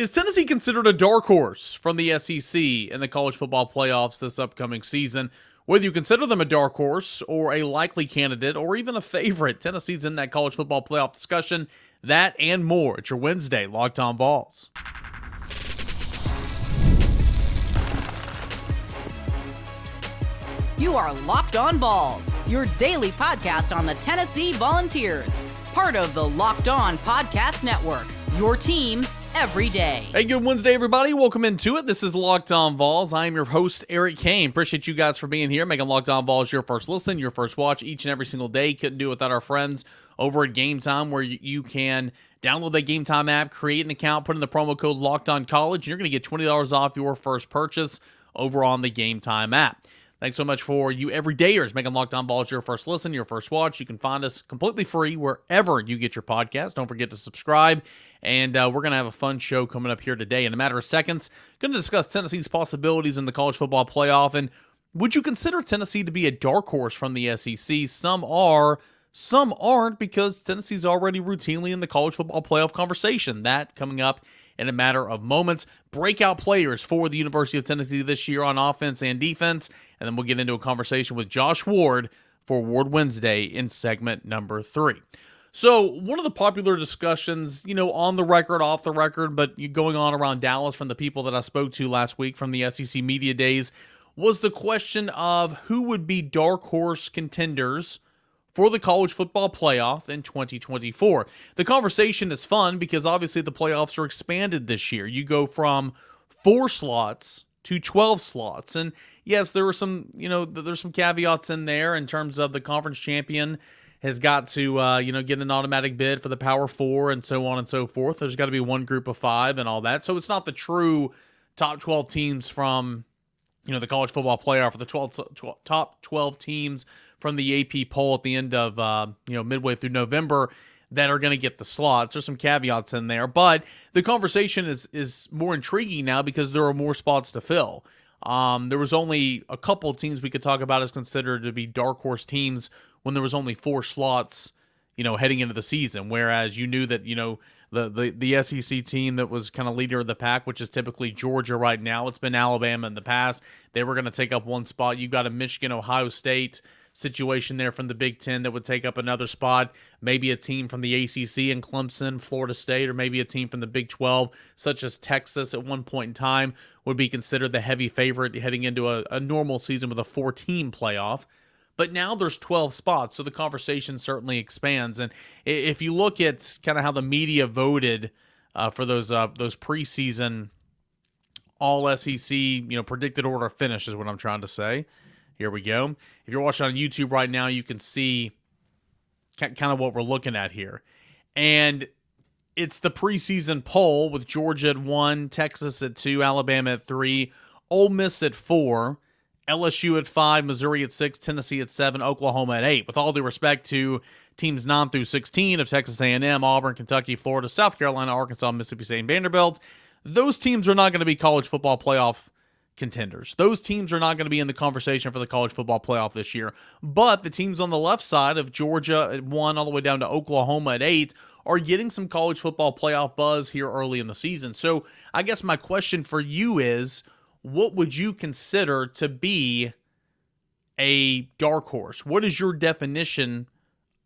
Is Tennessee considered a dark horse from the SEC in the college football playoffs this upcoming season? Whether you consider them a dark horse or a likely candidate or even a favorite, Tennessee's in that college football playoff discussion. That and more. It's your Wednesday Locked On Vols. You are Locked On Vols, your daily podcast on the Tennessee Volunteers. Part of the Locked On Podcast Network, your team every day. Hey, good Wednesday, everybody. Welcome into it. This is Locked On Vols. I am your host, Eric Kane. Appreciate you guys for being here, making Locked On Vols your first listen, your first watch each and every single day. Couldn't do it without our friends over at Game Time, where you can download that Game Time app, create an account, put in the promo code Locked On College, and you're going to get $20 off your first purchase over on the Game Time app. Thanks so much for you everydayers making Locked On Vols your first listen, your first watch. You can find us completely free wherever you get your podcast. Don't forget to subscribe. And we're going to have a fun show coming up here today. In a matter of seconds, going to discuss Tennessee's possibilities in the college football playoff. And would you consider Tennessee to be a dark horse from the SEC? Some are, some aren't, because Tennessee's already routinely in the college football playoff conversation. That coming up in a matter of moments. Breakout players for the University of Tennessee this year on offense and defense. And then we'll get into a conversation with Josh Ward for Ward Wednesday in segment number 3. So one of the popular discussions, on the record, off the record, but going on around Dallas from the people that I spoke to last week from the SEC Media Days was the question of who would be dark horse contenders for the college football playoff in 2024. The conversation is fun because obviously the playoffs are expanded this year. You go from 4 slots to 12 slots. And yes, there were some, there's some caveats in there in terms of the conference champion has got to, get an automatic bid for the Power 4 and so on and so forth. There's got to be one group of 5 and all that. So it's not the true top 12 teams from, the college football playoff, or the top 12 teams from the AP poll at the end of, midway through November that are going to get the slots. There's some caveats in there, but the conversation is more intriguing now because there are more spots to fill. There was only a couple teams we could talk about as considered to be dark horse teams when there was only 4 slots, heading into the season, whereas you knew that, the SEC team that was kind of leader of the pack, which is typically Georgia right now. It's been Alabama in the past. They were going to take up one spot. You got a Michigan, Ohio State situation there from the Big Ten that would take up another spot. Maybe a team from the ACC and Clemson, Florida State, or maybe a team from the Big 12, such as Texas at one point in time, would be considered the heavy favorite heading into a normal season with a 4-team playoff. But now there's 12 spots, so the conversation certainly expands. And if you look at kind of how the media voted for those preseason all SEC, predicted order finish is what I'm trying to say. Here we go. If you're watching on YouTube right now, you can see kind of what we're looking at here. And it's the preseason poll with Georgia at 1, Texas at 2, Alabama at 3, Ole Miss at 4, LSU at 5, Missouri at 6, Tennessee at 7, Oklahoma at 8. With all due respect to teams 9 through 16 of Texas A&M, Auburn, Kentucky, Florida, South Carolina, Arkansas, Mississippi State, and Vanderbilt, those teams are not going to be college football playoff contenders. Those teams are not going to be in the conversation for the college football playoff this year. But the teams on the left side of Georgia at 1 all the way down to Oklahoma at 8 are getting some college football playoff buzz here early in the season. So I guess my question for you is, what would you consider to be a dark horse? What is your definition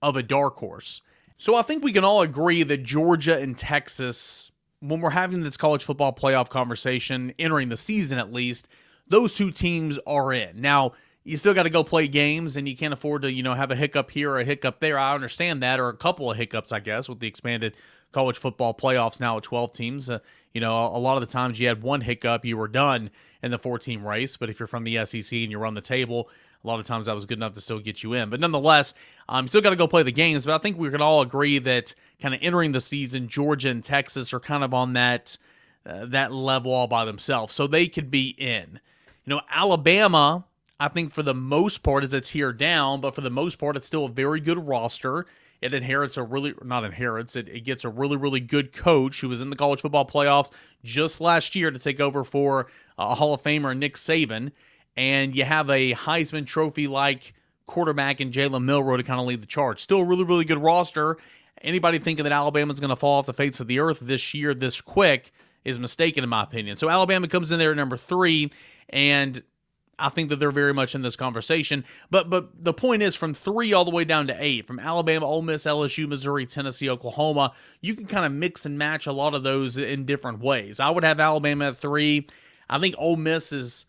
of a dark horse? So I think we can all agree that Georgia and Texas, when we're having this college football playoff conversation, entering the season at least, those 2 teams are in. Now, you still got to go play games, and you can't afford to, have a hiccup here or a hiccup there. I understand that, or a couple of hiccups, I guess, with the expanded college football playoffs now at 12 teams. A lot of the times you had one hiccup, you were done in the 4-team race. But if you're from the SEC and you're on the table, a lot of times that was good enough to still get you in. But nonetheless, still got to go play the games. But I think we can all agree that kind of entering the season, Georgia and Texas are kind of on that level all by themselves. So they could be in. Alabama, I think for the most part, is a tier down. But for the most part, it's still a very good roster. It gets a really, really good coach who was in the college football playoffs just last year to take over for a Hall of Famer, Nick Saban. And you have a Heisman Trophy-like quarterback in Jalen Milroe to kind of lead the charge. Still a really, really good roster. Anybody thinking that Alabama's going to fall off the face of the earth this year this quick is mistaken, in my opinion. So Alabama comes in there at number 3, and I think that they're very much in this conversation. But the point is, from 3 all the way down to 8, from Alabama, Ole Miss, LSU, Missouri, Tennessee, Oklahoma, you can kind of mix and match a lot of those in different ways. I would have Alabama at 3. I think Ole Miss is,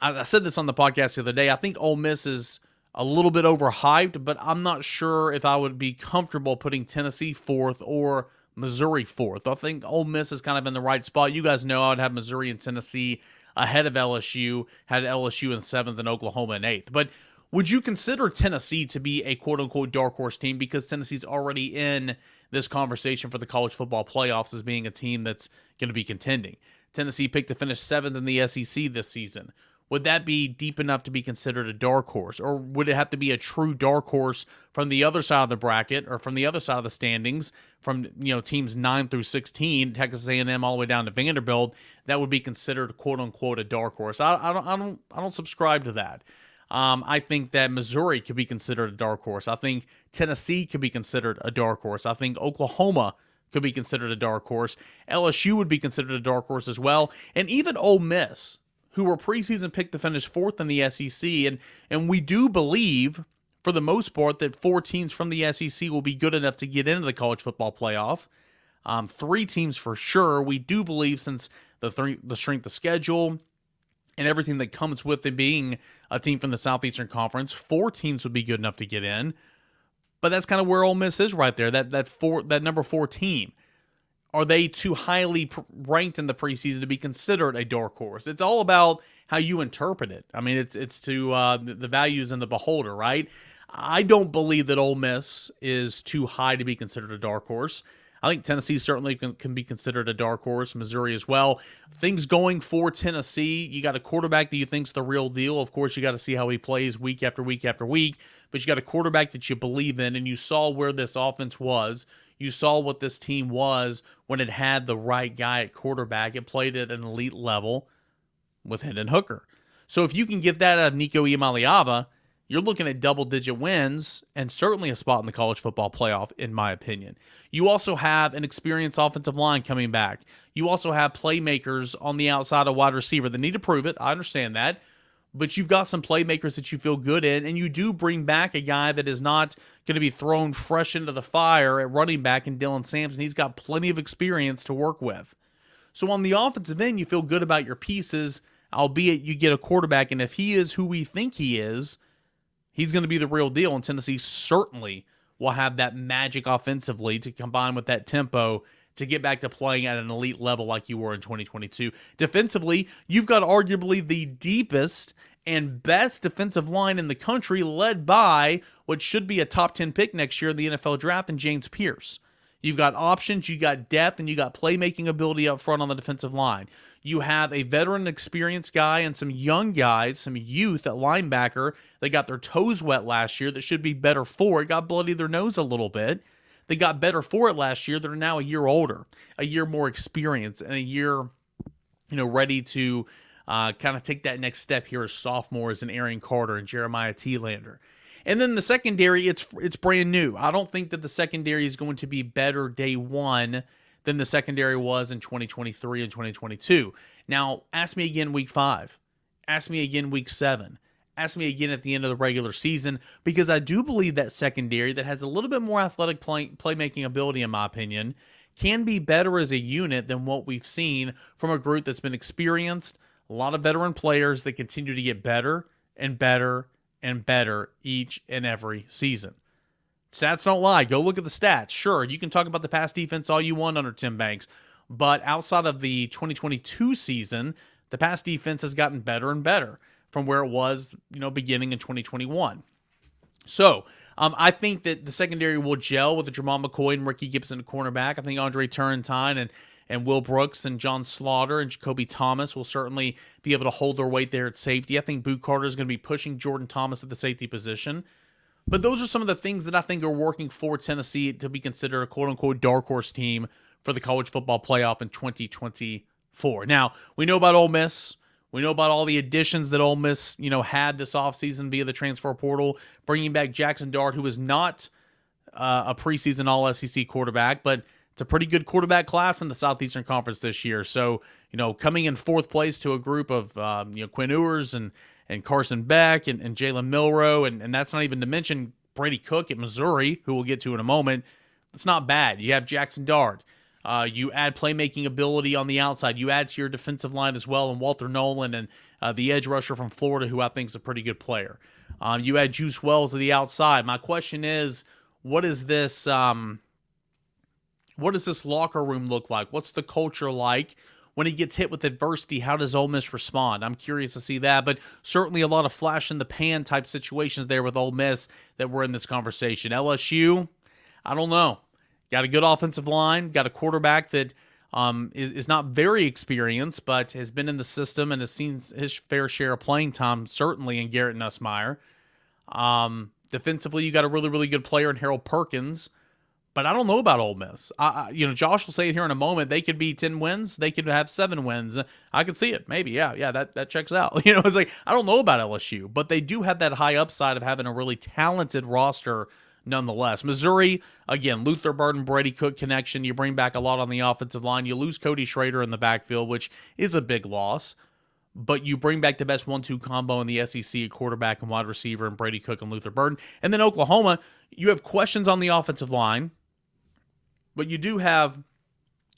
I said this on the podcast the other day, I think Ole Miss is a little bit overhyped, but I'm not sure if I would be comfortable putting Tennessee 4th or Missouri 4th. I think Ole Miss is kind of in the right spot. You guys know I would have Missouri and Tennessee ahead of LSU, had LSU in 7th and Oklahoma in 8th. But would you consider Tennessee to be a quote-unquote dark horse team because Tennessee's already in this conversation for the college football playoffs as being a team that's going to be contending? Tennessee picked to finish 7th in the SEC this season. Would that be deep enough to be considered a dark horse? Or would it have to be a true dark horse from the other side of the bracket or from the other side of the standings, from teams 9 through 16, Texas A&M all the way down to Vanderbilt, that would be considered quote unquote a dark horse? I don't subscribe to that. I think that Missouri could be considered a dark horse. I think Tennessee could be considered a dark horse. I think Oklahoma could be considered a dark horse. LSU would be considered a dark horse as well. And even Ole Miss, who were preseason picked to finish 4th in the SEC. And we do believe, for the most part, that 4 teams from the SEC will be good enough to get into the college football playoff. 3 teams for sure. We do believe, since the strength of schedule and everything that comes with it being a team from the Southeastern Conference, 4 teams would be good enough to get in. But that's kind of where Ole Miss is right there, that number 4 team. Are they too highly ranked in the preseason to be considered a dark horse? It's all about how you interpret it. I mean, it's to the values in the beholder, right? I don't believe that Ole Miss is too high to be considered a dark horse. I think Tennessee certainly can be considered a dark horse, Missouri as well. Things going for Tennessee, you got a quarterback that you think's the real deal. Of course, you got to see how he plays week after week after week, but you got a quarterback that you believe in, and you saw where this offense was. You saw what this team was when it had the right guy at quarterback. It played at an elite level with Hendon Hooker. So if you can get that out of Nico Iamaleava, you're looking at double-digit wins and certainly a spot in the college football playoff, in my opinion. You also have an experienced offensive line coming back. You also have playmakers on the outside of wide receiver that need to prove it. I understand that. But you've got some playmakers that you feel good in, and you do bring back a guy that is not going to be thrown fresh into the fire at running back in Dylan Sampson. He's got plenty of experience to work with. So on the offensive end, you feel good about your pieces, albeit you get a quarterback, and if he is who we think he is, he's going to be the real deal, and Tennessee certainly will have that magic offensively to combine with that tempo to get back to playing at an elite level like you were in 2022. Defensively, you've got arguably the deepest and best defensive line in the country, led by what should be a top 10 pick next year in the NFL draft in James Pierce. You've got options, you got depth, and you got playmaking ability up front on the defensive line. You have a veteran experienced guy and some young guys, some youth at linebacker that got their toes wet last year that should be better for it, got bloody their nose a little bit. They got better for it last year. They're now a year older, a year more experienced, and a year, ready to kind of take that next step here as sophomores in Arion Carter and Jeremiah Thielander. And then the secondary, it's brand new. I don't think that the secondary is going to be better day one than the secondary was in 2023 and 2022. Now, ask me again week 5. Ask me again week 7. Ask me again at the end of the regular season, because I do believe that secondary that has a little bit more athletic playmaking ability, in my opinion, can be better as a unit than what we've seen from a group that's been experienced, a lot of veteran players that continue to get better and better and better each and every season. Stats don't lie. Go look at the stats. Sure, you can talk about the pass defense all you want under Tim Banks, but outside of the 2022 season, the pass defense has gotten better and better from where it was, beginning in 2021. So, I think that the secondary will gel with the Jamal McCoy and Ricky Gibson at cornerback. I think Andre Turrentine and Will Brooks and John Slaughter and Jacoby Thomas will certainly be able to hold their weight there at safety. I think Boot Carter is going to be pushing Jordan Thomas at the safety position. But those are some of the things that I think are working for Tennessee to be considered a quote-unquote dark horse team for the college football playoff in 2024. Now, we know about Ole Miss. We know about all the additions that Ole Miss, had this offseason via the transfer portal, bringing back Jackson Dart, who is not a preseason All-SEC quarterback, but It's a pretty good quarterback class in the Southeastern Conference this year. So, coming in fourth place to a group of, Quinn Ewers and Carson Beck and Jalen Milroe, and that's not even to mention Brady Cook at Missouri, who we'll get to in a moment. It's not bad. You have Jackson Dart. You add playmaking ability on the outside. You add to your defensive line as well, and Walter Nolan and the edge rusher from Florida, who I think is a pretty good player. You add Juice Wells to the outside. My question is, what is this locker room look like? What's the culture like? When he gets hit with adversity, how does Ole Miss respond? I'm curious to see that, but certainly a lot of flash in the pan type situations there with Ole Miss that were in this conversation. LSU, I don't know. Got a good offensive line, got a quarterback that is not very experienced, but has been in the system and has seen his fair share of playing time, certainly in Garrett Nussmeier. Defensively, you got a really, really good player in Harold Perkins. But I don't know about Ole Miss. Josh will say it here in a moment. They could be 10 wins. They could have 7 wins. I could see it. Maybe. Yeah, that checks out. It's like, I don't know about LSU, but they do have that high upside of having a really talented roster nonetheless. Missouri, again, Luther Burden, Brady Cook connection. You bring back a lot on the offensive line. You lose Cody Schrader in the backfield, which is a big loss. But you bring back the best 1-2 combo in the SEC, quarterback and wide receiver, and Brady Cook and Luther Burden. And then Oklahoma, you have questions on the offensive line. But you do have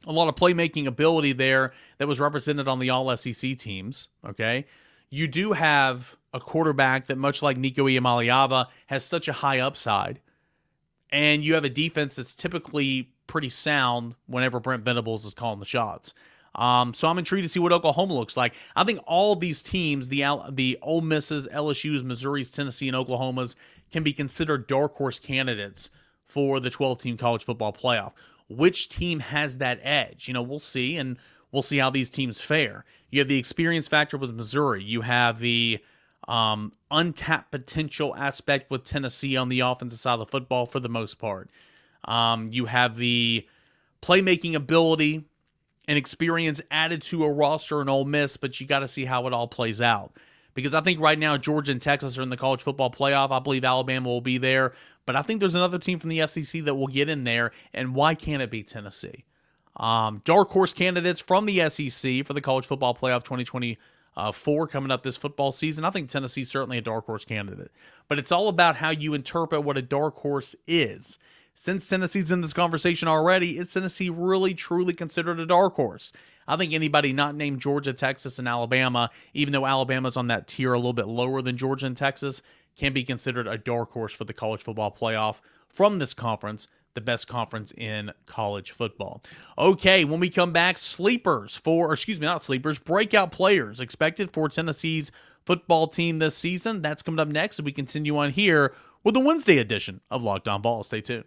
a lot of playmaking ability there that was represented on the All-SEC teams, okay? You do have a quarterback that, much like Nico Iamaleava, has such a high upside. And you have a defense that's typically pretty sound whenever Brent Venables is calling the shots. So I'm intrigued to see what Oklahoma looks like. I think all these teams, the Ole Misses, LSU's, Missouri's, Tennessee, and Oklahoma's, can be considered dark horse candidates for the 12-team college football playoff. Which team has that edge? We'll see, and we'll see how these teams fare. You have the experience factor with Missouri. You have the untapped potential aspect with Tennessee on the offensive side of the football for the most part. You have the playmaking ability and experience added to a roster in Ole Miss, but you got to see how it all plays out. Because I think right now Georgia and Texas are in the college football playoff. I believe Alabama will be there. But I think there's another team from the FCC that will get in there. And why can't it be Tennessee? Dark horse candidates from the SEC for the college football playoff 2024 coming up this football season. I think Tennessee's certainly a dark horse candidate. But it's all about how you interpret what a dark horse is. Since Tennessee's in this conversation already, is Tennessee really truly considered a dark horse? I think anybody not named Georgia, Texas, and Alabama, even though Alabama's on that tier a little bit lower than Georgia and Texas, can be considered a dark horse for the college football playoff from this conference, the best conference in college football. Okay, when we come back, breakout players expected for Tennessee's football team this season. That's coming up next as we continue on here with the Wednesday edition of Locked On Vols. Stay tuned.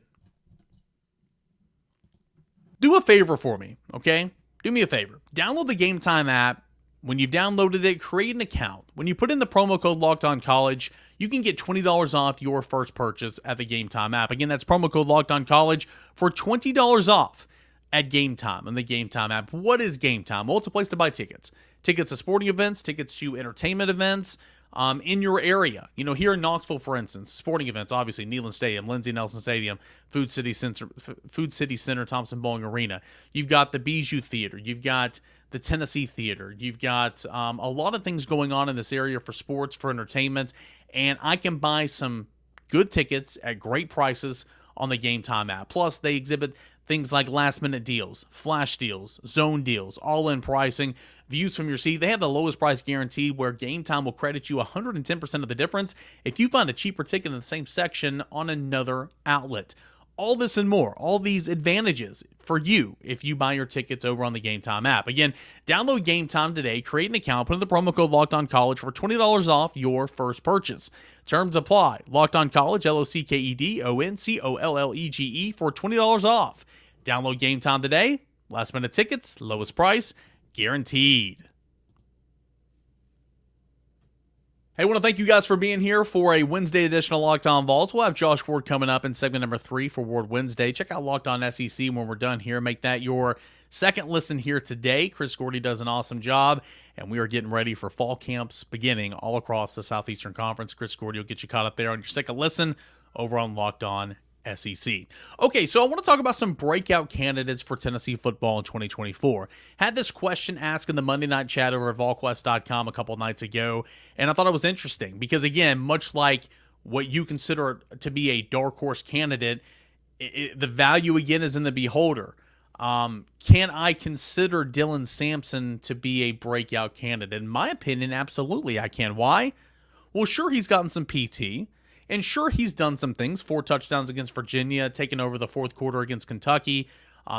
Do a favor for me, okay? Do me a favor. Download the Game Time app. When you've downloaded it, create an account. When you put in the promo code LOCKEDONCollege, you can get $20 off your first purchase at the Game Time app. Again, that's promo code LOCKEDONCollege for $20 off at Game Time and the Game Time app. What is Game Time? Well, it's a place to buy tickets. Tickets to sporting events, tickets to entertainment events in your area. Here in Knoxville, for instance, sporting events, obviously, Neyland Stadium, Lindsey Nelson Stadium, Food City Center, Thompson Bowling Arena. You've got the Bijou Theater. You've got the Tennessee Theater. You've got a lot of things going on in this area for sports, for entertainment, and I can buy some good tickets at great prices on the Game Time app. Plus, they exhibit things like last-minute deals, flash deals, zone deals, all-in pricing, views from your seat. They have the lowest price guaranteed where Game Time will credit you 110% of the difference if you find a cheaper ticket in the same section on another outlet. All this and more, all these advantages for you if you buy your tickets over on the Game Time app. Again, download Game Time today, create an account, put in the promo code LOCKEDONCollege for $20 off your first purchase. Terms apply. Locked On College, LOCKEDONCOLLEGE for $20 off. Download Game Time today. Last minute tickets, lowest price, guaranteed. Hey, I want to thank you guys for being here for a Wednesday edition of Locked On Vols. We'll have Josh Ward coming up in segment number 3 for Ward Wednesday. Check out Locked On SEC when we're done here. Make that your second listen here today. Chris Gordy does an awesome job, and we are getting ready for fall camps beginning all across the Southeastern Conference. Chris Gordy will get you caught up there on your second listen over on Locked On SEC. Okay, so I want to talk about some breakout candidates for Tennessee football in 2024. Had this question asked in the Monday Night Chat over at VolQuest.com a couple nights ago, and I thought it was interesting because, again, much like what you consider to be a dark horse candidate, the value, again, is in the beholder. Can I consider Dylan Sampson to be a breakout candidate? In my opinion, absolutely I can. Why? Well, sure, he's gotten some PT. And sure, he's done some things. 4 touchdowns against Virginia, taking over the fourth quarter against Kentucky,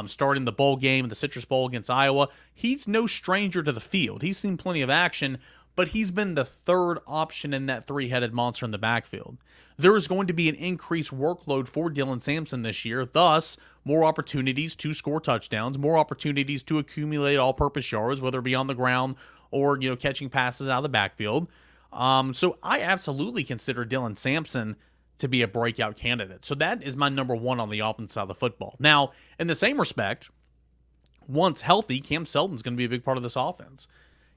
starting the bowl game, the Citrus Bowl against Iowa. He's no stranger to the field. He's seen plenty of action, but he's been the third option in that three-headed monster in the backfield. There is going to be an increased workload for Dylan Sampson this year, thus more opportunities to score touchdowns, more opportunities to accumulate all-purpose yards, whether it be on the ground or catching passes out of the backfield. So I absolutely consider Dylan Sampson to be a breakout candidate. So that is my number one on the offense side of the football. Now, in the same respect, once healthy, Cam Seldon's going to be a big part of this offense.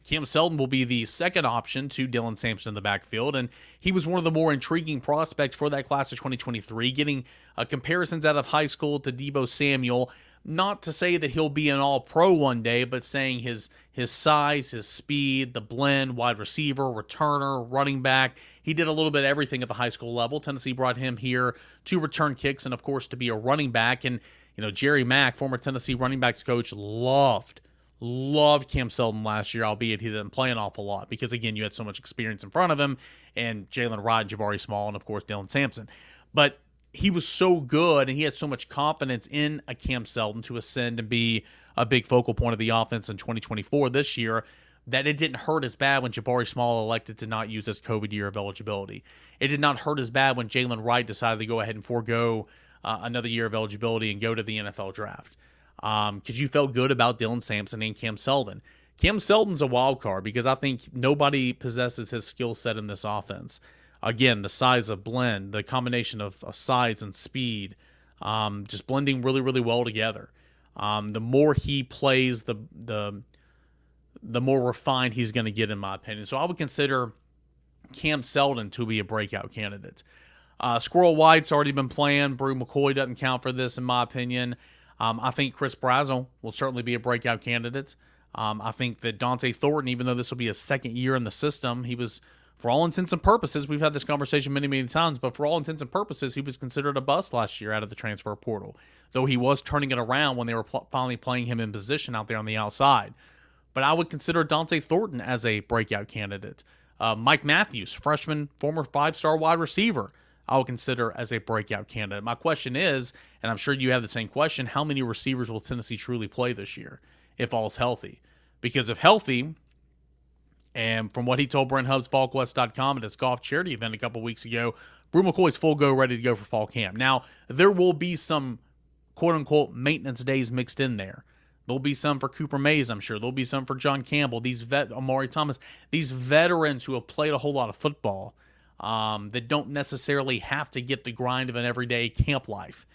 Cam Seldon will be the second option to Dylan Sampson in the backfield, and he was one of the more intriguing prospects for that class of 2023, getting comparisons out of high school to Deebo Samuel. Not to say that he'll be an all-pro one day, but saying his size, his speed, the blend, wide receiver, returner, running back. He did a little bit of everything at the high school level. Tennessee brought him here to return kicks and, of course, to be a running back. And, Jerry Mack, former Tennessee running backs coach, loved Cam Seldon last year, albeit he didn't play an awful lot because, again, you had so much experience in front of him, and Jalen Wright, Jabari Small, and, of course, Dylan Sampson. But he was so good, and he had so much confidence in a Cam Seldon to ascend and be a big focal point of the offense in 2024 this year, that it didn't hurt as bad when Jabari Small elected to not use his COVID year of eligibility. It did not hurt as bad when Jalen Wright decided to go ahead and forego another year of eligibility and go to the NFL draft. Because you felt good about Dylan Sampson and Cam Seldon. Cam Seldon's a wild card because I think nobody possesses his skill set in this offense. Again, the size of blend, the combination of size and speed, just blending really, really well together. The more he plays, the more refined he's going to get, in my opinion. So I would consider Cam Seldon to be a breakout candidate. Squirrel White's already been playing. Brew McCoy doesn't count for this, in my opinion. I think Chris Brazzell will certainly be a breakout candidate. I think that Dante Thornton, even though this will be his second year in the system, he was, for all intents and purposes, we've had this conversation many, many times, but for all intents and purposes, he was considered a bust last year out of the transfer portal, though he was turning it around when they were finally playing him in position out there on the outside. But I would consider Dante Thornton as a breakout candidate. Mike Matthews, freshman, former 5-star wide receiver, I would consider as a breakout candidate. My question is, and I'm sure you have the same question, how many receivers will Tennessee truly play this year if all's healthy? Because if healthy, and from what he told Brent Hubbs, VolQuest.com at his golf charity event a couple weeks ago, Brew McCoy's full go, ready to go for fall camp. Now, there will be some quote-unquote maintenance days mixed in there. There'll be some for Cooper Mays, I'm sure. There'll be some for John Campbell, Amari Thomas, these veterans who have played a whole lot of football that don't necessarily have to get the grind of an everyday camp life.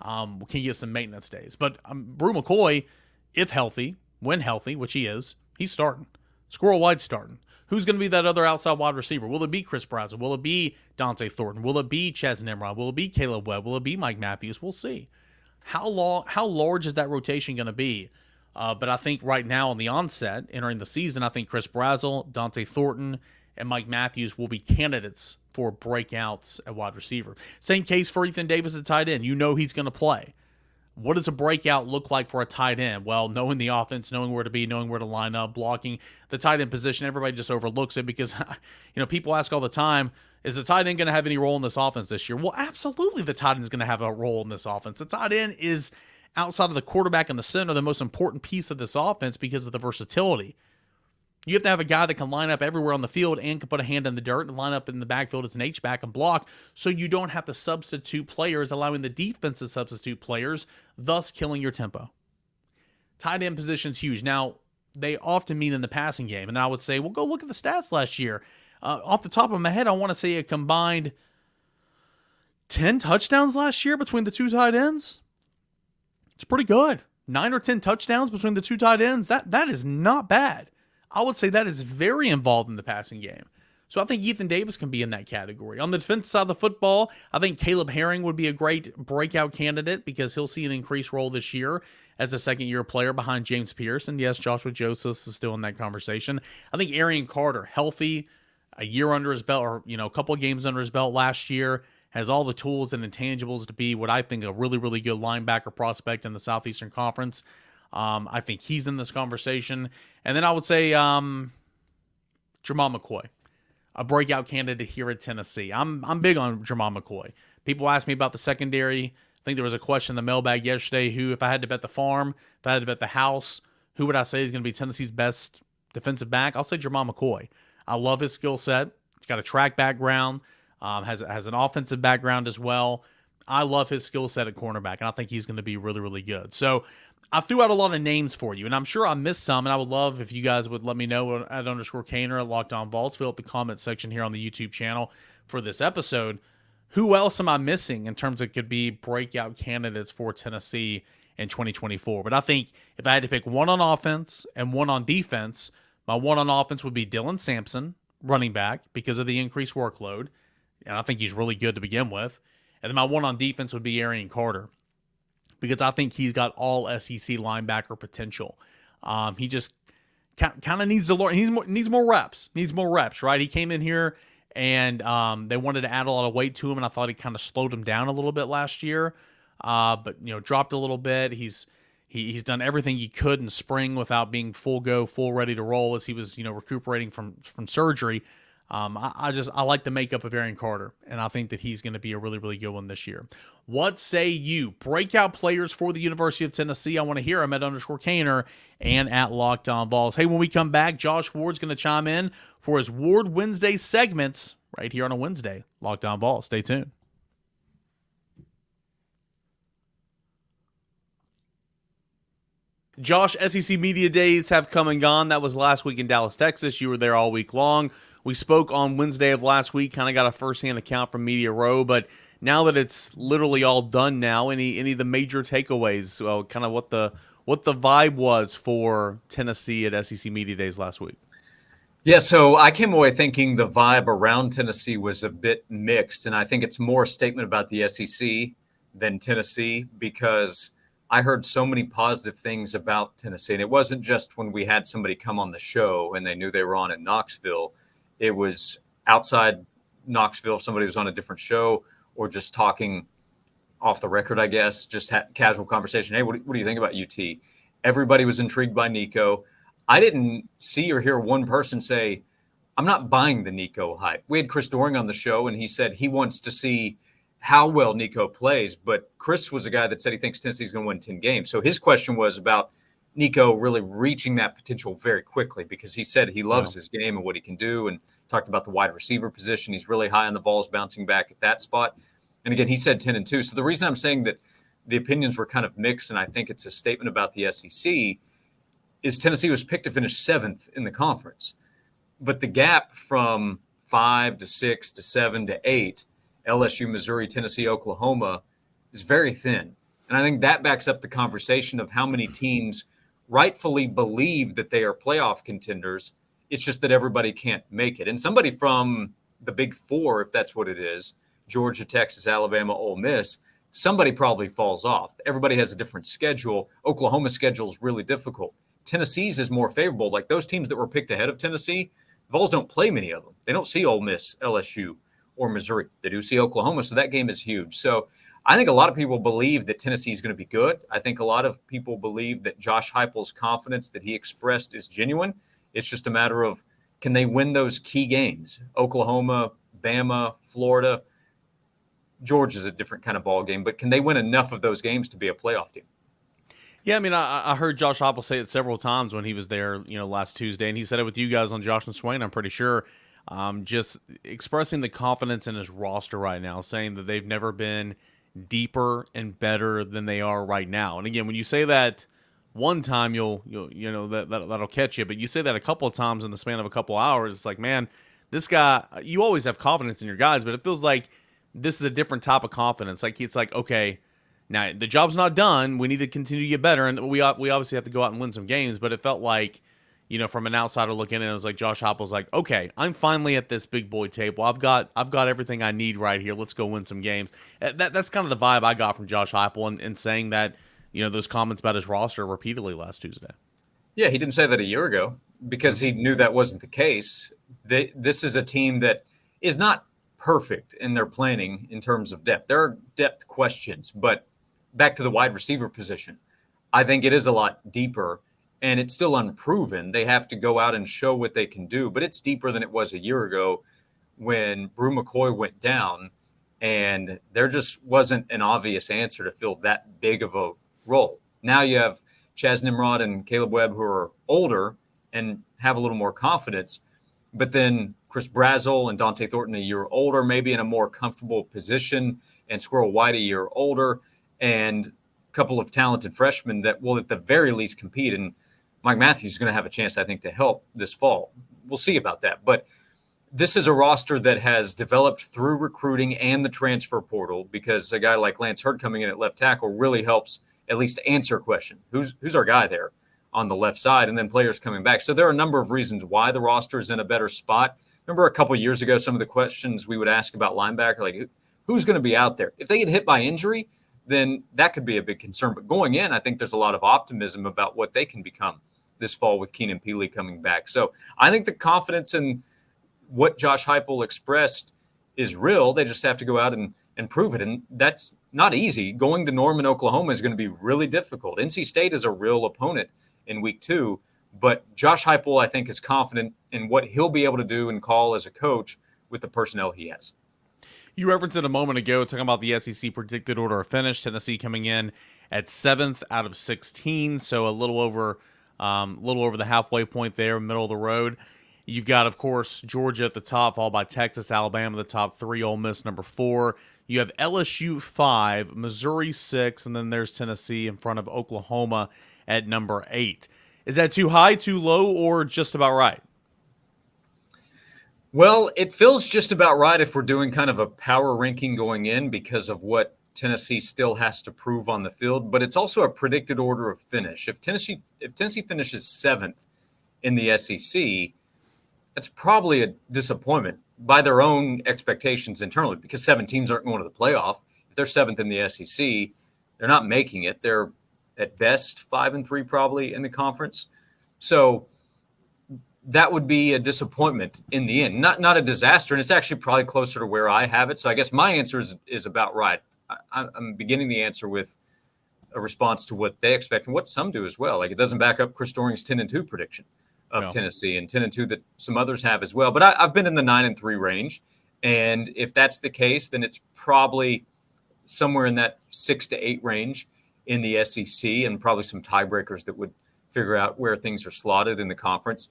Can get some maintenance days. But Brew McCoy, if healthy, when healthy, which he is, he's starting. Squirrel White's starting. Who's going to be that other outside wide receiver? Will it be Chris Brazzell? Will it be Dante Thornton? Will it be Chaz Nimrod? Will it be Caleb Webb? Will it be Mike Matthews? We'll see. How large is that rotation going to be? But I think right now on the onset, entering the season, I think Chris Brazzell, Dante Thornton, and Mike Matthews will be candidates for breakouts at wide receiver. Same case for Ethan Davis at tight end. You know he's going to play. What does a breakout look like for a tight end? Well, knowing the offense, knowing where to be, knowing where to line up, blocking the tight end position, everybody just overlooks it because, people ask all the time, is the tight end going to have any role in this offense this year? Well, absolutely the tight end is going to have a role in this offense. The tight end is, outside of the quarterback and the center, the most important piece of this offense because of the versatility. You have to have a guy that can line up everywhere on the field and can put a hand in the dirt and line up in the backfield as an H-back and block, so you don't have to substitute players, allowing the defense to substitute players, thus killing your tempo. Tight end position's huge. Now, they often mean in the passing game, and I would say, well, go look at the stats last year. Off the top of my head, I want to say a combined 10 touchdowns last year between the two tight ends. It's pretty good. 9 or 10 touchdowns between the two tight ends. That is not bad. I would say that is very involved in the passing game. So I think Ethan Davis can be in that category. On the defense side of the football, I think Caleb Herring would be a great breakout candidate because he'll see an increased role this year as a second-year player behind James Pierce. And yes, Joshua Joseph is still in that conversation. I think Arion Carter, healthy, a year under his belt, or a couple of games under his belt last year, has all the tools and intangibles to be what I think a really, really good linebacker prospect in the Southeastern Conference. I think he's in this conversation. And then I would say Jermon McCoy, a breakout candidate here at Tennessee. I'm big on Jermon McCoy. People ask me about the secondary. I think there was a question in the mailbag yesterday, if I had to bet the farm, if I had to bet the house, who would I say is going to be Tennessee's best defensive back? I'll say Jermon McCoy. I love his skill set. He's got a track background, has an offensive background as well. I love his skill set at cornerback, and I think he's going to be really, really good. So I threw out a lot of names for you, and I'm sure I missed some, and I would love if you guys would let me know at _Caner at Locked On Vols. Fill out the comment section here on the YouTube channel for this episode. Who else am I missing in terms of could be breakout candidates for Tennessee in 2024? But I think if I had to pick one on offense and one on defense, my one on offense would be Dylan Sampson, running back, because of the increased workload, and I think he's really good to begin with. And then my one on defense would be Arion Carter, because I think he's got all SEC linebacker potential. He just kind of needs to learn. He needs more reps. Right? He came in here and they wanted to add a lot of weight to him, and I thought he kind of slowed him down a little bit last year. But dropped a little bit. He's done everything he could in spring without being full ready to roll as he was recuperating from surgery. I like the makeup of Arion Carter, and I think that he's going to be a really, really good one this year. What say you? Breakout players for the University of Tennessee. I want to hear them at _Caner and at Locked On Vols. Hey, when we come back, Josh Ward's going to chime in for his Ward Wednesday segments right here on a Wednesday. Locked On Vols. Stay tuned. Josh, SEC Media Days have come and gone. That was last week in Dallas, Texas. You were there all week long. We spoke on Wednesday of last week, kind of got a firsthand account from Media Row, but now that it's literally all done now, any of the major takeaways, kind of what the vibe was for Tennessee at SEC Media Days last week? Yeah, so I came away thinking the vibe around Tennessee was a bit mixed, and I think it's more a statement about the SEC than Tennessee, because I heard so many positive things about Tennessee. And it wasn't just when we had somebody come on the show and they knew they were on in Knoxville. It was outside Knoxville, if somebody was on a different show or just talking off the record, I guess, just had casual conversation. Hey, what do you think about UT? Everybody was intrigued by Nico. I didn't see or hear one person say, I'm not buying the Nico hype. We had Chris Doring on the show, and he said he wants to see how well Nico plays, but Chris was a guy that said he thinks Tennessee's going to win 10 games. So his question was about Nico really reaching that potential very quickly, because he said he loves his game and what he can do, and talked about the wide receiver position. He's really high on the Vols, bouncing back at that spot. And again, he said 10-2. So the reason I'm saying that the opinions were kind of mixed, and I think it's a statement about the SEC, is Tennessee was picked to finish 7th in the conference. But the gap from 5 to 6 to 7 to 8, LSU, Missouri, Tennessee, Oklahoma, is very thin. And I think that backs up the conversation of how many teams rightfully believe that they are playoff contenders. It's just that everybody can't make it. And somebody from the Big Four, if that's what it is, Georgia, Texas, Alabama, Ole Miss, somebody probably falls off. Everybody has a different schedule. Oklahoma's schedule is really difficult. Tennessee's is more favorable. Like those teams that were picked ahead of Tennessee, the Vols don't play many of them. They don't see Ole Miss, LSU, or Missouri. They do see Oklahoma, so that game is huge. So I think a lot of people believe that Tennessee is going to be good. I think a lot of people believe that Josh Heupel's confidence that he expressed is genuine. It's just a matter of, can they win those key games? Oklahoma, Bama, Florida. Georgia's a different kind of ball game, but can they win enough of those games to be a playoff team? Yeah, I mean, I heard Josh Heupel say it several times when he was there, last Tuesday, and he said it with you guys on Josh and Swain, I'm pretty sure. Just expressing the confidence in his roster right now, saying that they've never been deeper and better than they are right now. And again, when you say that one time, that'll catch you, but you say that a couple of times in the span of a couple of hours, it's like, man, this guy, you always have confidence in your guys, but it feels like this is a different type of confidence. Like it's like, okay, now the job's not done. We need to continue to get better, and we obviously have to go out and win some games. But it felt like, from an outsider looking in, it was like Josh Heupel's like, okay, I'm finally at this big boy table. I've got everything I need right here. Let's go win some games. That's kind of the vibe I got from Josh Heupel and saying that, those comments about his roster repeatedly last Tuesday. Yeah, he didn't say that a year ago because he knew that wasn't the case. This is a team that is not perfect in their planning in terms of depth. There are depth questions, but back to the wide receiver position, I think it is a lot deeper, and it's still unproven. They have to go out and show what they can do, but it's deeper than it was a year ago when Brew McCoy went down, and there just wasn't an obvious answer to fill that big of a role. Now you have Chaz Nimrod and Caleb Webb, who are older and have a little more confidence, but then Chris Brazel and Dante Thornton a year older, maybe in a more comfortable position, and Squirrel White a year older, and a couple of talented freshmen that will at the very least compete. And Mike Matthews is going to have a chance, I think, to help this fall. We'll see about that. But this is a roster that has developed through recruiting and the transfer portal, because a guy like Lance Hurd coming in at left tackle really helps at least answer a question. Who's our guy there on the left side? And then players coming back. So there are a number of reasons why the roster is in a better spot. Remember a couple of years ago, some of the questions we would ask about linebacker, like who's going to be out there? If they get hit by injury, then that could be a big concern. But going in, I think there's a lot of optimism about what they can become this fall with Keenan Peely coming back. So I think the confidence in what Josh Heupel expressed is real. They just have to go out and prove it. And that's not easy. Going to Norman, Oklahoma is going to be really difficult. NC State is a real opponent in week 2. But Josh Heupel, I think, is confident in what he'll be able to do and call as a coach with the personnel he has. You referenced it a moment ago, talking about the SEC predicted order of finish. Tennessee coming in at 7th out of 16, so a little over the halfway point there, middle of the road. You've got, of course, Georgia at the top, followed by Texas, Alabama, the top 3, Ole Miss number 4. You have LSU 5, Missouri 6, and then there's Tennessee in front of Oklahoma at number 8. Is that too high, too low, or just about right? Well, it feels just about right if we're doing kind of a power ranking going in because of what Tennessee still has to prove on the field, but it's also a predicted order of finish. If Tennessee finishes 7th in the SEC, that's probably a disappointment by their own expectations internally, because 7 teams aren't going to the playoff. If they're 7th in the SEC, they're not making it. They're at best 5-3 probably in the conference. So that would be a disappointment in the end, not a disaster. And it's actually probably closer to where I have it. So I guess my answer is about right. I'm beginning the answer with a response to what they expect and what some do as well. Like, it doesn't back up Chris Doering's 10-2 prediction of Tennessee, and 10-2 that some others have as well. But I've been in the 9-3 range. And if that's the case, then it's probably somewhere in that 6 to 8 range in the SEC, and probably some tiebreakers that would figure out where things are slotted in the conference.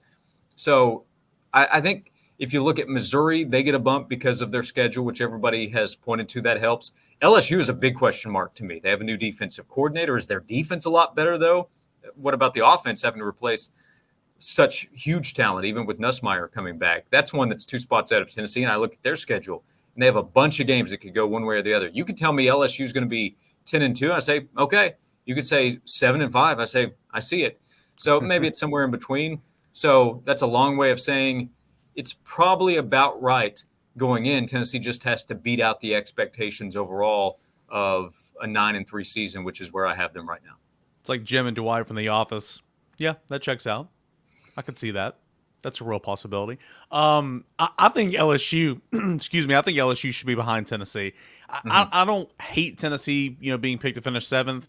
So I think if you look at Missouri, they get a bump because of their schedule, which everybody has pointed to. That helps. LSU is a big question mark to me. They have a new defensive coordinator. Is their defense a lot better, though? What about the offense having to replace such huge talent, even with Nussmeier coming back? That's one that's 2 spots out of Tennessee, and I look at their schedule, and they have a bunch of games that could go one way or the other. You could tell me LSU is going to be 10-2, I say, okay. You could say 7-5. I say, I see it. So maybe it's somewhere in between. So that's a long way of saying it's probably about right going in. Tennessee just has to beat out the expectations overall of a 9-3 season, which is where I have them right now. It's like Jim and Dwight from The Office. Yeah, that checks out. I could see that. That's a real possibility. I think LSU, I think LSU should be behind Tennessee. I don't hate Tennessee, being picked to finish 7th.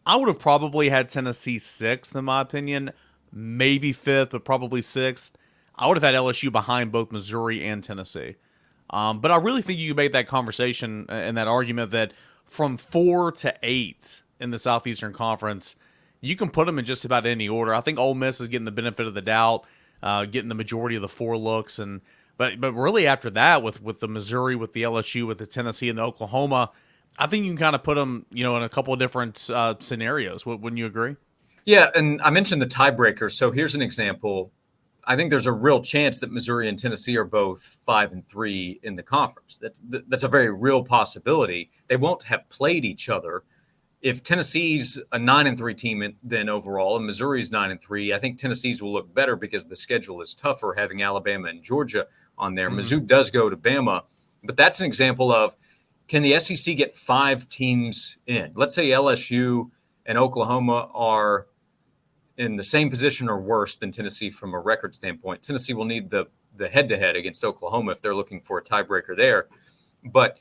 I would have probably had Tennessee 6th, in my opinion. Maybe 5th, but probably 6th. I would have had LSU behind both Missouri and Tennessee. But I really think you can make that conversation and that argument that from 4 to 8 in the Southeastern Conference, you can put them in just about any order. I think Ole Miss is getting the benefit of the doubt, getting the majority of the 4 looks. But really after that, with the Missouri, with the LSU, with the Tennessee, and the Oklahoma, I think you can kind of put them, in a couple of different scenarios. Wouldn't you agree? Yeah, and I mentioned the tiebreaker. So here's an example. I think there's a real chance that Missouri and Tennessee are both 5-3 in the conference. That's a very real possibility. They won't have played each other, if Tennessee's a 9-3 team then overall, and Missouri's 9-3, I think Tennessee's will look better because the schedule is tougher, having Alabama and Georgia on there. Mizzou does go to Bama, but that's an example of, can the SEC get 5 teams in? Let's say LSU and Oklahoma are in the same position or worse than Tennessee from a record standpoint. Tennessee will need the head-to-head against Oklahoma if they're looking for a tiebreaker there. But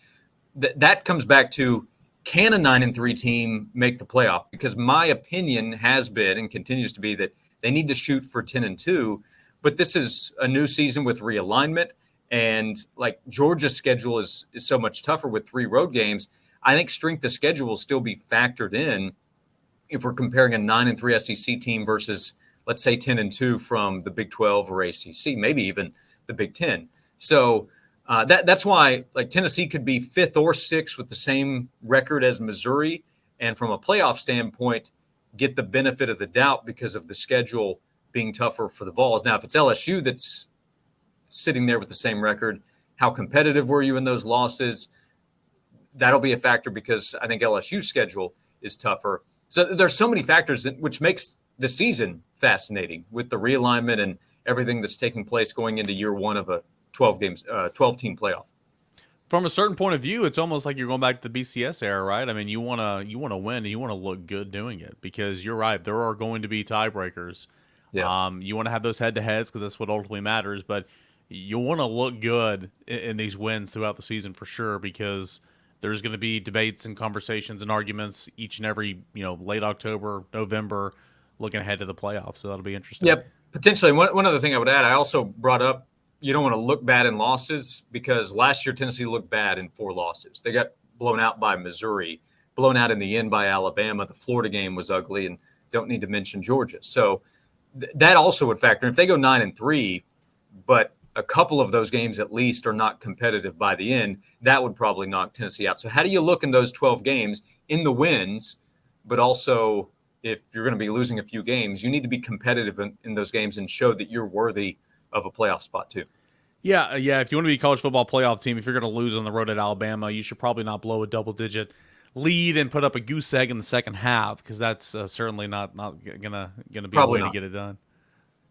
that comes back to, can a 9-3 team make the playoff? Because my opinion has been and continues to be that they need to shoot for 10-2. But this is a new season with realignment, and like Georgia's schedule is so much tougher with 3 road games. I think strength of schedule will still be factored in if we're comparing a 9-3 SEC team versus, let's say, 10-2 from the Big 12 or ACC, maybe even the Big 10. So that's why, like, Tennessee could be 5th or 6th with the same record as Missouri, and from a playoff standpoint, get the benefit of the doubt because of the schedule being tougher for the Vols. Now, if it's LSU that's sitting there with the same record, how competitive were you in those losses? That'll be a factor because I think LSU's schedule is tougher. So there's so many factors which makes the season fascinating with the realignment and everything that's taking place going into year one of a 12-team playoff. From a certain point of view, it's almost like you're going back to the BCS era, right? I mean, you want to win and you want to look good doing it, because you're right, there are going to be tiebreakers. Yeah. You want to have those head-to-heads because that's what ultimately matters, but you want to look good in these wins throughout the season for sure, because there's going to be debates and conversations and arguments each and every, late October, November, looking ahead to the playoffs. So that'll be interesting. Yep, potentially. One other thing I would add, I also brought up, you don't want to look bad in losses, because last year Tennessee looked bad in 4 losses. They got blown out by Missouri, blown out in the end by Alabama. The Florida game was ugly, and don't need to mention Georgia. So that also would factor in. If they go 9-3, but a couple of those games at least are not competitive by the end, that would probably knock Tennessee out. So how do you look in those 12 games in the wins, but also if you're going to be losing a few games, you need to be competitive in those games and show that you're worthy of a playoff spot too. Yeah. If you want to be a college football playoff team, if you're going to lose on the road at Alabama, you should probably not blow a double-digit lead and put up a goose egg in the second half, because that's certainly not gonna be probably a way to get it done.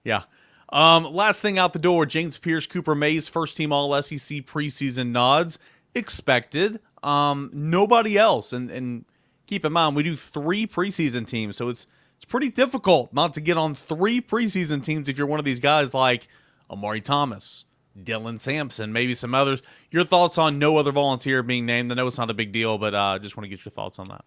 Yeah. Last thing out the door, James Pierce, Cooper Mays, first team All-SEC preseason nods expected. Nobody else, and keep in mind we do 3 preseason teams, so it's pretty difficult not to get on 3 preseason teams if you're one of these guys like Amari Thomas, Dylan Sampson, maybe some others. Your thoughts on no other volunteer being named? I know it's not a big deal, but just want to get your thoughts on that.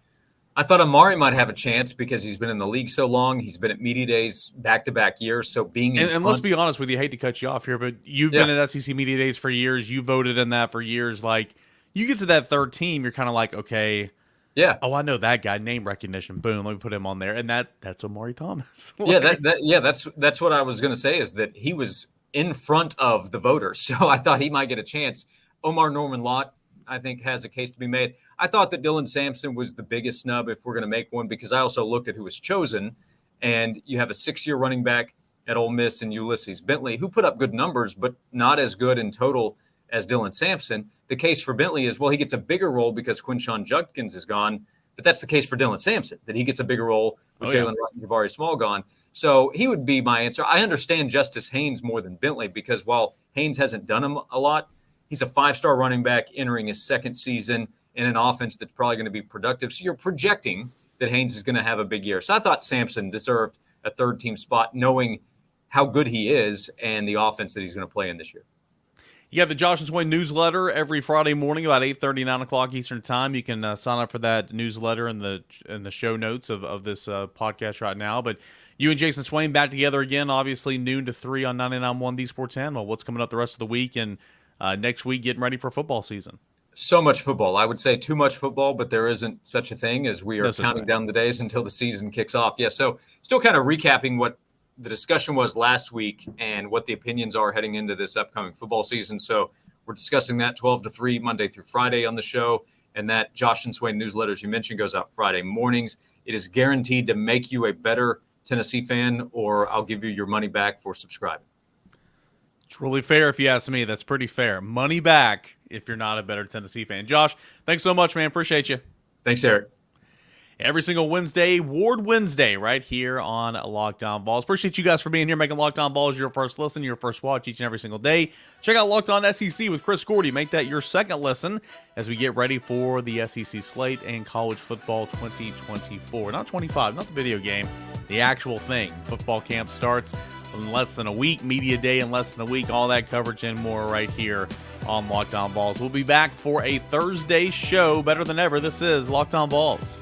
I thought Amari might have a chance because he's been in the league so long. He's been at media days back-to-back years. So being and let's be honest with you, I hate to cut you off here, but you've been at SEC media days for years. You voted in that for years. Like, you get to that 3rd team, you're kind of like, okay, yeah. Oh, I know that guy. Name recognition. Boom. Let me put him on there. And that's Amari Thomas. That's what I was going to say, is that he was in front of the voters. So I thought he might get a chance. Omar Norman Lott, I think, has a case to be made. I thought that Dylan Sampson was the biggest snub if we're going to make one, because I also looked at who was chosen. And you have a 6-year running back at Ole Miss and Ulysses Bentley, who put up good numbers, but not as good in total as Dylan Sampson. The case for Bentley is, well, he gets a bigger role because Quinshon Judkins is gone, but that's the case for Dylan Sampson, that he gets a bigger role with Jalen Wright and Jabari Small gone. So he would be my answer. I understand Justice Haynes more than Bentley, because while Haynes hasn't done him a lot, he's a 5-star running back entering his 2nd season in an offense that's probably going to be productive. So you're projecting that Haynes is going to have a big year. So I thought Sampson deserved a 3rd-team spot, knowing how good he is and the offense that he's going to play in this year. You have the Josh and Swain newsletter every Friday morning about 8:30, 9 o'clock Eastern time. You can sign up for that newsletter in the show notes of this podcast right now. But you and Jason Swain back together again, obviously noon to 3 on 99.1 The Sports Animal. What's coming up the rest of the week and next week, getting ready for football season? So much football. I would say too much football, but there isn't such a thing, as we are counting down the days until the season kicks off. Yeah, so still kind of recapping what the discussion was last week and what the opinions are heading into this upcoming football season. So we're discussing that 12 to 3 Monday through Friday on the show. And that Josh and Swain newsletter, as you mentioned, goes out Friday mornings. It is guaranteed to make you a better Tennessee fan, or I'll give you your money back for subscribing. It's really fair if you ask me. That's pretty fair. Money back if you're not a better Tennessee fan. Josh, thanks so much, man. Appreciate you. Thanks, Eric. every single Wednesday, Ward Wednesday, right here on Locked On Vols. Appreciate you guys for being here, making Locked On Vols your first listen, your first watch each and every single day. Check out Locked On SEC with Chris Gordy. Make that your second listen as we get ready for the SEC slate and college football 2024. Not 25, not the video game, the actual thing. Football camp starts in less than a week, media day in less than a week, all that coverage and more right here on Locked On Vols. We'll be back for a Thursday show better than ever. This is Locked On Vols.